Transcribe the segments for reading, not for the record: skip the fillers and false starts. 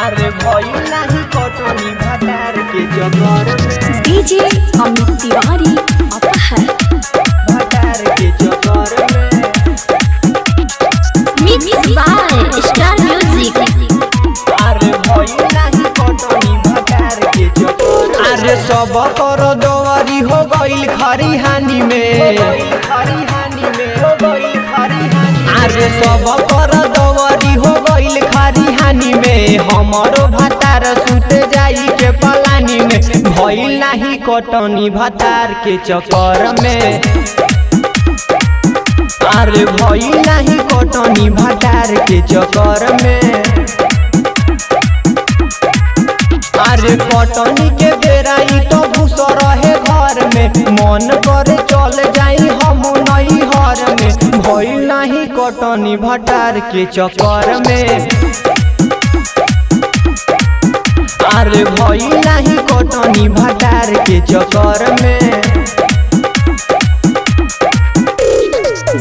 अरे भइल नाही कटनी भटार के चक्कर में डीजे अमित तिवारी अपहर भटार के चक्कर में मिक्स बाय स्टार म्यूजिक। अरे भइल नाही कटनी भटार के चक्कर। अरे सब कर दवारी हो गइल खरी हानि में, खरी हानि में हो गइल खरी हानि। अरे सब कर दवारी हो गइल खरी हानि में, हमरो भतार सुत जाई के पलानी में। भइल नाही कटनी भतार के चक्कर में, अरे भइल नाही कटनी भटार के चक्कर में। अरे कटनी के बेराई तो घुस रहे घर में, मन करे चल जाई हम नई हर में। भइल नाही कटनी भटार के चक्कर में, अरे भइल नाही कटनी भटार के चक्कर में।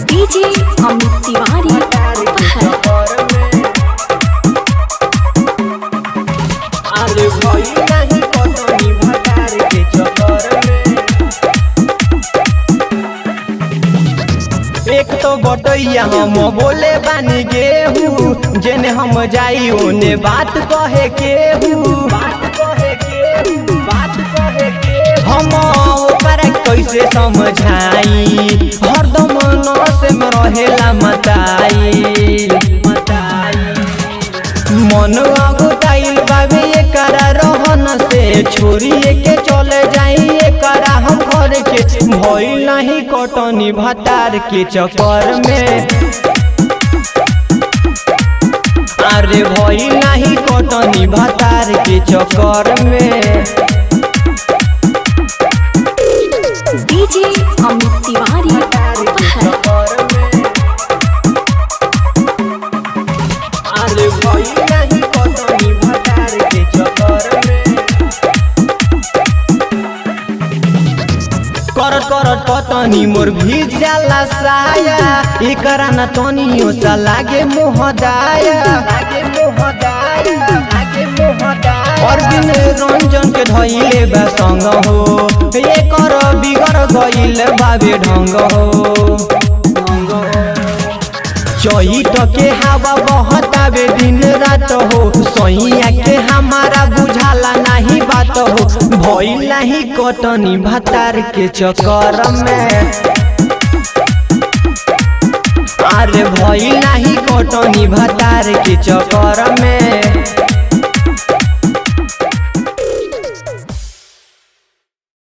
डीजे अमित तिवारी अपहर अरे भइल नाही कटनी भटार के चक्कर में। एक तो बटैया हम बोले बानी गेहूं, जेने हम जाई ओने बात कहे केहू, बात कहे केहू, बात कहे केहू। हम ओकरा कैसे समझाई, हरदम नस में रहेला मताई मताई। मन अगुताइल बाबे एकरा रहन से, छोड़िए के चले जाई एकरा हम घर के। भइल नाही कटनी भटार के चक्कर में, अरे भइल नाही कटनी भटार के चक्कर में। डीजे अमित तिवारी अपहर अरे भइल नाही कटनी भटार के चक्कर में। करत करत कटनी मोर भीज जाला साया, एकरा न तनियो सा लागे मोहदाया, लागे मोहदाया, लागे मोहदाया। और दिन रंजन के धइले बा संग हो, एकर बिगड़ गइल बाबे ढंग हो। चैत के हवा बहतावे दिन रात हो, सैया के हमारा बुझाला नहीं बात हो। भइल नहीं कटनी भटार के चक्कर में, अरे भइल नहीं कटनी भटार के चक्कर में।